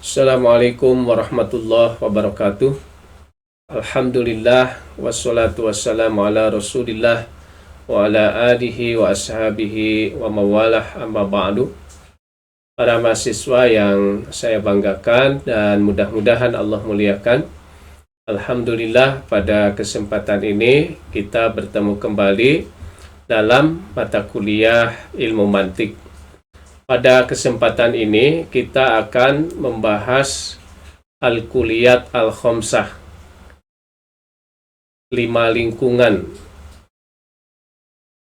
Assalamualaikum warahmatullahi wabarakatuh. Alhamdulillah wassalatu wassalamu ala Rasulillah wa ala alihi wa ashabihi wa mawalah, amma ba'du. Para mahasiswa yang saya banggakan dan mudah-mudahan Allah muliakan. Alhamdulillah, pada kesempatan ini kita bertemu kembali dalam mata kuliah ilmu mantik. Pada kesempatan ini kita akan membahas Al-Kulliyat Al-Khamsah, 5 lingkungan,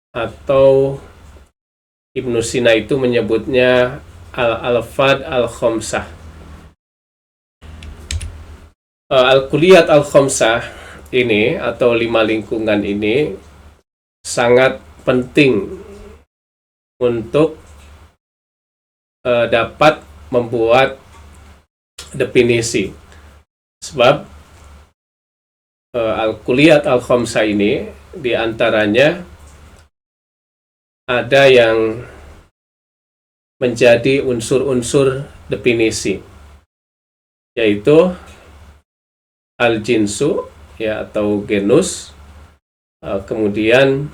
atau Ibnu Sina itu menyebutnya Al-Alfad Al-Khamsah. Al-Kulliyat Al-Khamsah ini atau 5 lingkungan ini sangat penting untuk dapat membuat definisi, sebab Al-Kulliyat Al-Khamsah ini diantaranya ada yang menjadi unsur-unsur definisi, yaitu al-jinsu ya atau genus, kemudian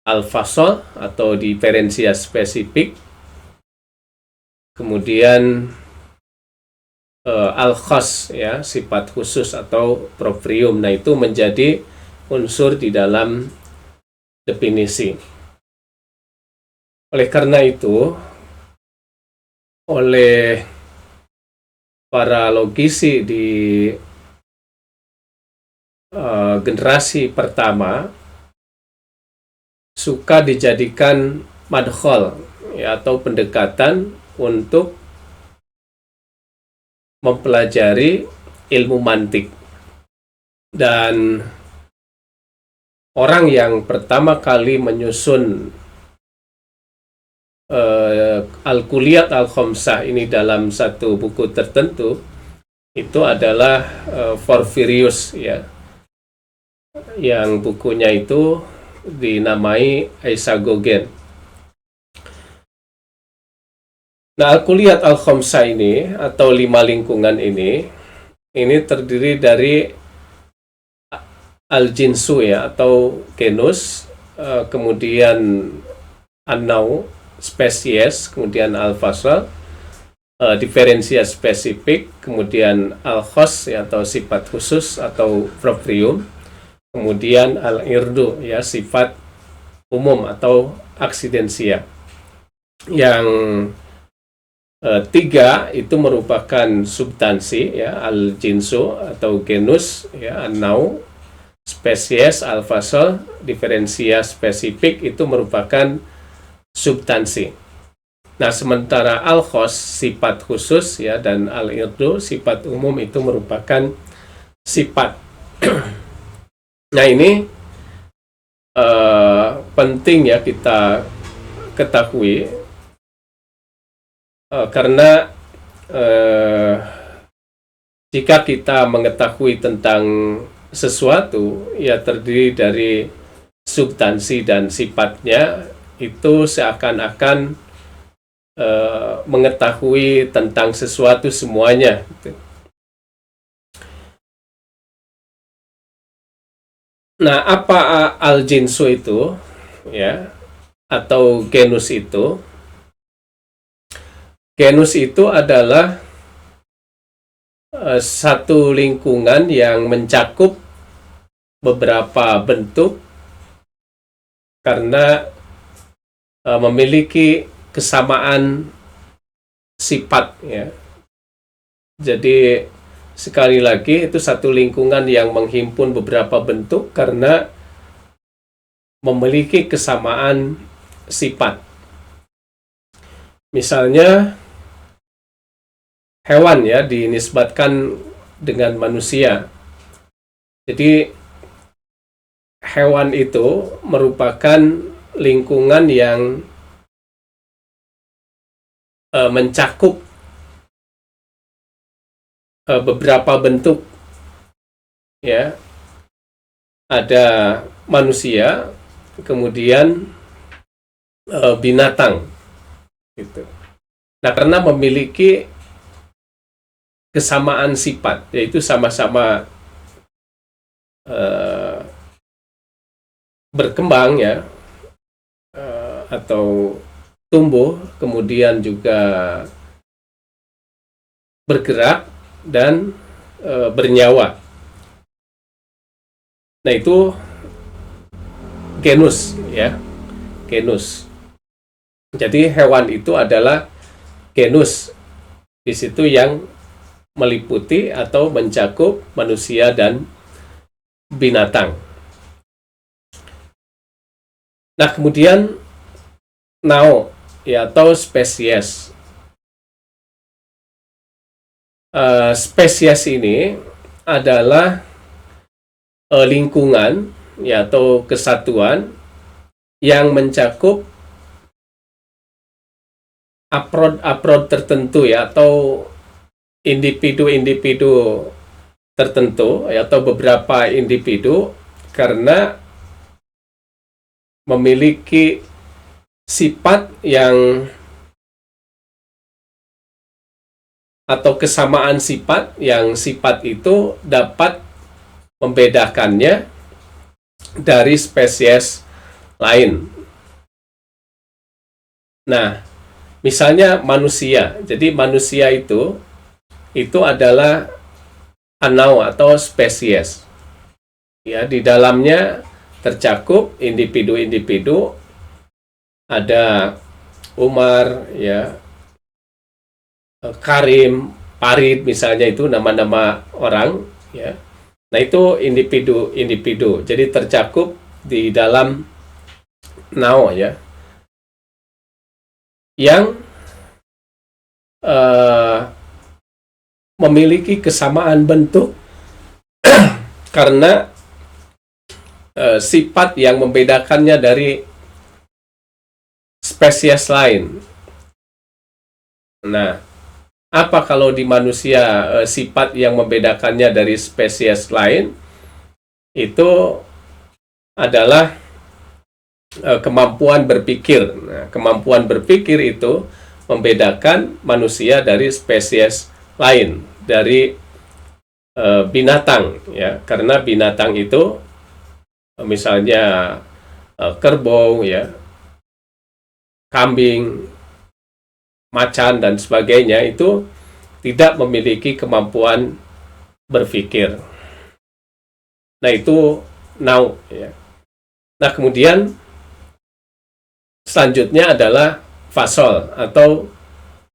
al-fasl atau diferensia spesifik, kemudian al-khas ya sifat khusus atau proprium. Nah, itu menjadi unsur di dalam definisi. Oleh karena itu, oleh para logisi di generasi pertama suka dijadikan madkhol ya, atau pendekatan untuk mempelajari ilmu mantik. Dan orang yang pertama kali menyusun Al-Kulliyat Al-Khamsah ini dalam satu buku tertentu itu adalah Porphyrius ya, yang bukunya itu dinamai Aisagogen. Nah, Al-Kulliyat Al-Khamsah ini atau 5 lingkungan ini terdiri dari al-jinsu ya atau genus, kemudian an-nau spesies, kemudian al-fasl diferensia spesifik, kemudian al-khas ya, atau sifat khusus atau proprium, kemudian al-irdu ya sifat umum atau aksidensia. Yang tiga itu merupakan substansi ya, al-jinsu atau genus ya, an-nau spesies, al-fasl diferensia spesifik itu merupakan substansi. Nah, sementara al-khas sifat khusus ya dan al-irdu sifat umum itu merupakan sifat. Nah, ini penting ya kita ketahui, karena jika kita mengetahui tentang sesuatu ya terdiri dari substansi dan sifatnya, itu seakan-akan mengetahui tentang sesuatu semuanya gitu. Nah, apa al-jinsu itu ya atau genus itu? Genus itu adalah satu lingkungan yang mencakup beberapa bentuk karena memiliki kesamaan sifat ya. Jadi sekali lagi itu satu lingkungan yang menghimpun beberapa bentuk karena memiliki kesamaan sifat. Misalnya hewan ya dinisbatkan dengan manusia. Jadi hewan itu merupakan lingkungan yang mencakup beberapa bentuk ya. Ada manusia, kemudian binatang gitu. Nah, karena memiliki kesamaan sifat, yaitu sama-sama berkembang ya, atau tumbuh, kemudian juga bergerak dan bernyawa. Nah, itu genus ya, genus. Jadi hewan itu adalah genus. Di situ yang meliputi atau mencakup manusia dan binatang. Nah, kemudian nao ya, atau spesies. Spesies ini adalah lingkungan ya, atau kesatuan yang mencakup aprod tertentu ya, atau individu-individu tertentu ya, atau beberapa individu, karena memiliki sifat yang atau kesamaan sifat yang sifat itu dapat membedakannya dari spesies lain. Nah, misalnya manusia. Jadi manusia itu adalah anau atau spesies. Ya, di dalamnya tercakup individu-individu, ada Umar ya, Karim, Parit misalnya, itu nama-nama orang ya. Nah, itu individu-individu. Jadi tercakup di dalam nao ya, yang memiliki kesamaan bentuk karena sifat yang membedakannya dari spesies lain. Nah, apa kalau di manusia sifat yang membedakannya dari spesies lain itu adalah kemampuan berpikir. Nah, kemampuan berpikir itu membedakan manusia dari spesies lain, dari binatang ya, karena binatang itu misalnya kerbau ya, kambing, macan dan sebagainya, itu tidak memiliki kemampuan berpikir. Nah, itu nao ya. Nah, kemudian selanjutnya adalah fasol atau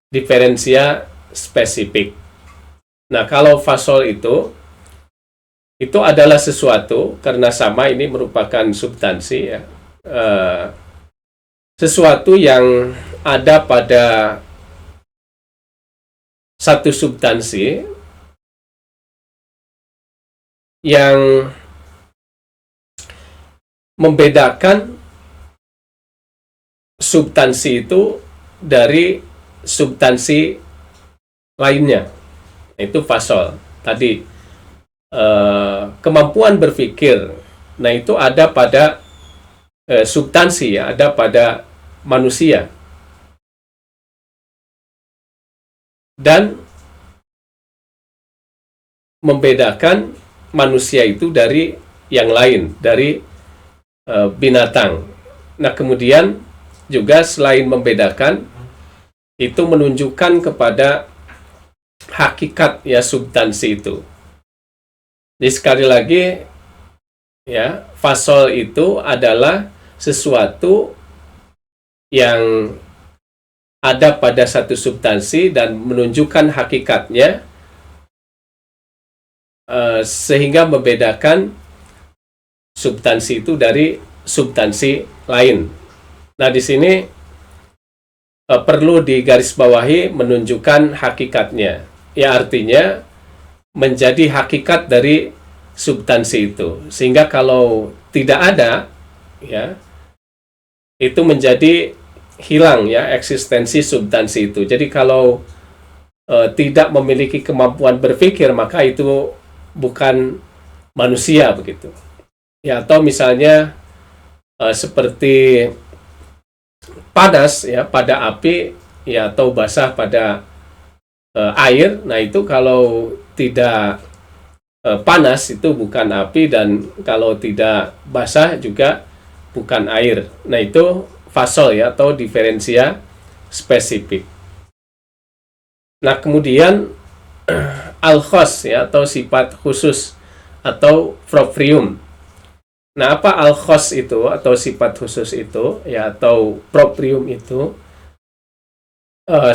diferensia spesifik. Nah, kalau fasol itu adalah sesuatu, karena sama ini merupakan substansi ya, sesuatu yang ada pada satu substansi yang membedakan substansi itu dari substansi lainnya. Itu fasol. Tadi kemampuan berpikir, nah itu ada pada substansi ya, ada pada manusia. Dan membedakan manusia itu dari yang lain, dari binatang. Nah, kemudian juga selain membedakan, itu menunjukkan kepada hakikat ya substansi itu. Jadi sekali lagi ya, fasol itu adalah sesuatu yang ada pada satu substansi dan menunjukkan hakikatnya, sehingga membedakan substansi itu dari substansi lain. Nah, di sini perlu digarisbawahi menunjukkan hakikatnya. Ya, artinya menjadi hakikat dari substansi itu. Sehingga kalau tidak ada ya, itu menjadi hilang ya eksistensi substansi itu. Jadi kalau tidak memiliki kemampuan berpikir, maka itu bukan manusia begitu. Ya, atau misalnya seperti panas ya, pada api ya atau basah pada air. Nah itu kalau tidak panas itu bukan api, dan kalau tidak basah juga bukan air. Nah itu fasol ya atau diferensia spesifik. Nah kemudian al-khos ya atau sifat khusus atau proprium. Nah apa al-khos itu atau sifat khusus itu ya atau proprium itu?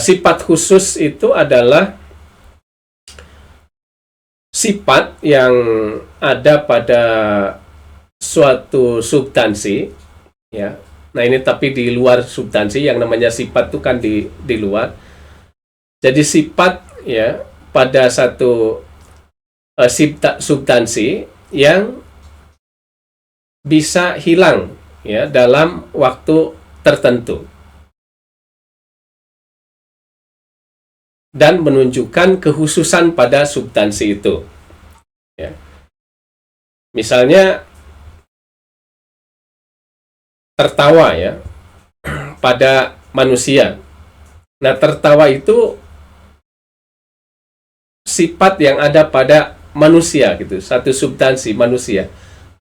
Sifat khusus itu adalah sifat yang ada pada suatu substansi ya. Nah ini tapi di luar substansi, yang namanya sifat itu kan di luar. Jadi sifat ya pada satu substansi yang bisa hilang ya dalam waktu tertentu dan menunjukkan kekhususan pada substansi itu ya. Misalnya tertawa ya pada manusia. Nah tertawa itu sifat yang ada pada manusia gitu, satu substansi manusia,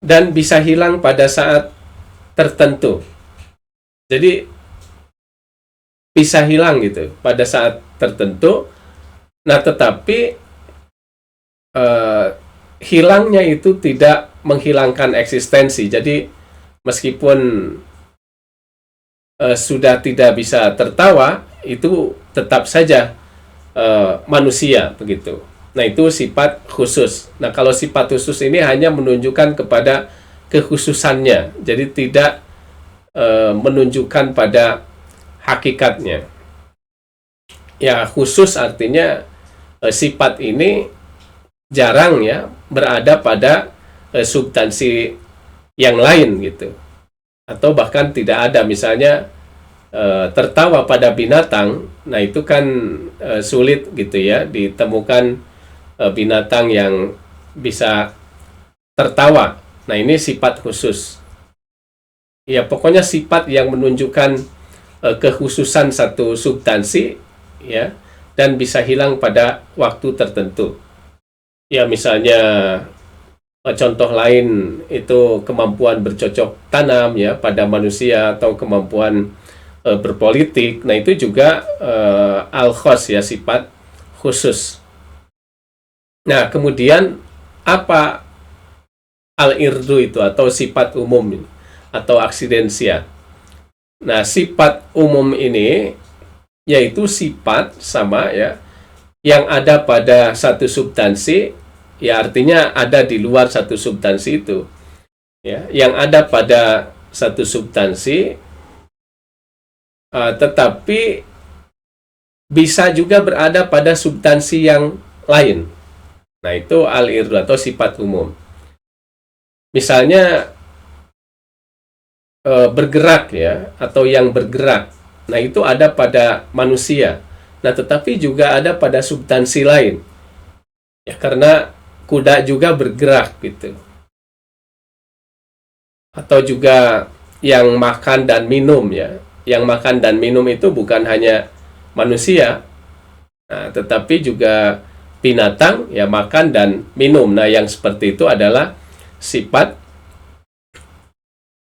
dan bisa hilang pada saat tertentu. Jadi bisa hilang gitu pada saat tertentu. Nah tetapi hilangnya itu tidak menghilangkan eksistensi. Jadi meskipun sudah tidak bisa tertawa, itu tetap saja manusia begitu. Nah itu sifat khusus. Nah kalau sifat khusus ini hanya menunjukkan kepada kekhususannya, jadi tidak menunjukkan pada hakikatnya. Ya khusus artinya sifat ini jarang ya berada pada substansi yang lain gitu, atau bahkan tidak ada. Misalnya tertawa pada binatang, nah itu kan sulit gitu ya ditemukan binatang yang bisa tertawa. Nah ini sifat khusus ya, pokoknya sifat yang menunjukkan kekhususan satu substansi ya, dan bisa hilang pada waktu tertentu ya. Misalnya contoh lain itu kemampuan bercocok tanam ya pada manusia, atau kemampuan berpolitik. Nah itu juga al-khos ya, sifat khusus. Nah kemudian apa al-irdu itu atau sifat umum atau aksidensia. Nah sifat umum ini yaitu sifat sama ya yang ada pada satu substansi ya, artinya ada di luar satu substansi itu ya, yang ada pada satu substansi tetapi bisa juga berada pada substansi yang lain. Nah itu al-irdu atau sifat umum. Misalnya bergerak ya, atau yang bergerak. Nah itu ada pada manusia. Nah tetapi juga ada pada substansi lain. Ya karena kuda juga bergerak gitu. Atau juga yang makan dan minum ya. Yang makan dan minum itu bukan hanya manusia, nah, tetapi juga binatang ya makan dan minum. Nah yang seperti itu adalah sifat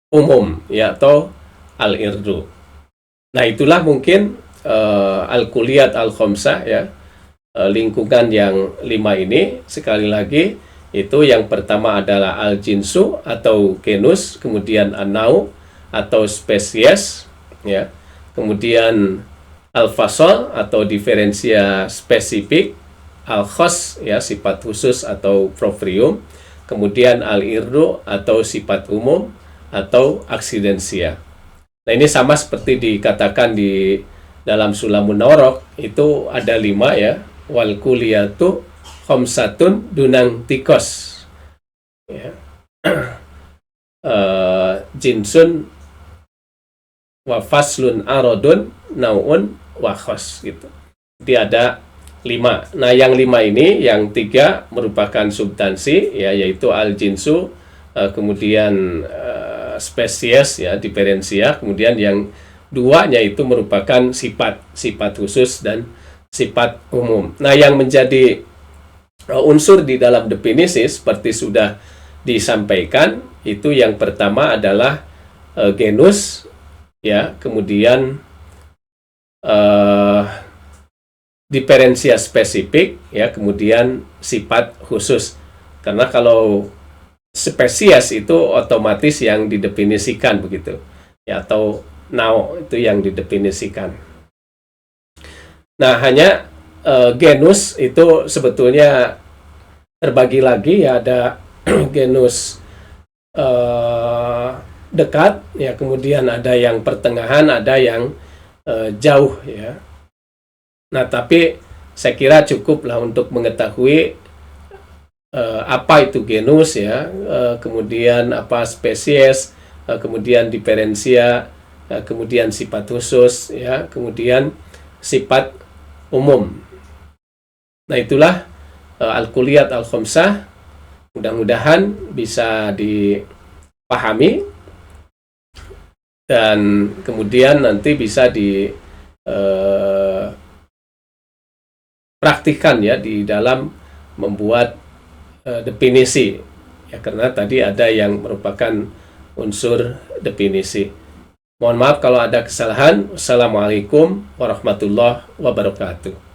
umum ya atau al-irdu. Nah itulah mungkin al-kuliyat al-khamsah ya, lingkungan yang 5 ini. Sekali lagi itu yang pertama adalah al-jinsu atau genus, kemudian an-nau atau spesies ya, kemudian al-fasol atau diferensia spesifik, al-khos ya sifat khusus atau proprium, kemudian al-irdu atau sifat umum atau aksidensia. Nah ini sama seperti dikatakan di dalam Sulamun Nawrok, itu ada 5 ya, wal kuliyatu khamsatun dunang tikos ya. Jinsun wa faslun arodun nauun wa khos gitu. Jadi ada 5. Nah yang 5 ini, yang 3 merupakan substansi ya, yaitu al-jinsu, kemudian spesies ya, diferensia, kemudian yang duanya itu merupakan sifat khusus dan sifat umum. Nah, yang menjadi unsur di dalam definisi seperti sudah disampaikan, itu yang pertama adalah genus, ya, kemudian diferensia spesifik, ya, kemudian sifat khusus. Karena kalau spesies itu otomatis yang didefinisikan begitu, ya, atau now itu yang didefinisikan. Nah, hanya genus itu sebetulnya terbagi lagi, ya, ada genus dekat, ya, kemudian ada yang pertengahan, ada yang jauh, ya. Nah, tapi saya kira cukuplah untuk mengetahui apa itu genus, ya, kemudian apa spesies, kemudian diferensia, kemudian sifat khusus, ya, kemudian sifat umum. Nah, itulah Al-Kulliyat Al-Khamsah. Mudah-mudahan bisa dipahami dan kemudian nanti bisa dipraktikkan, ya, di dalam membuat definisi, ya, karena tadi ada yang merupakan unsur definisi. Mohon maaf kalau ada kesalahan. Wassalamualaikum warahmatullahi wabarakatuh.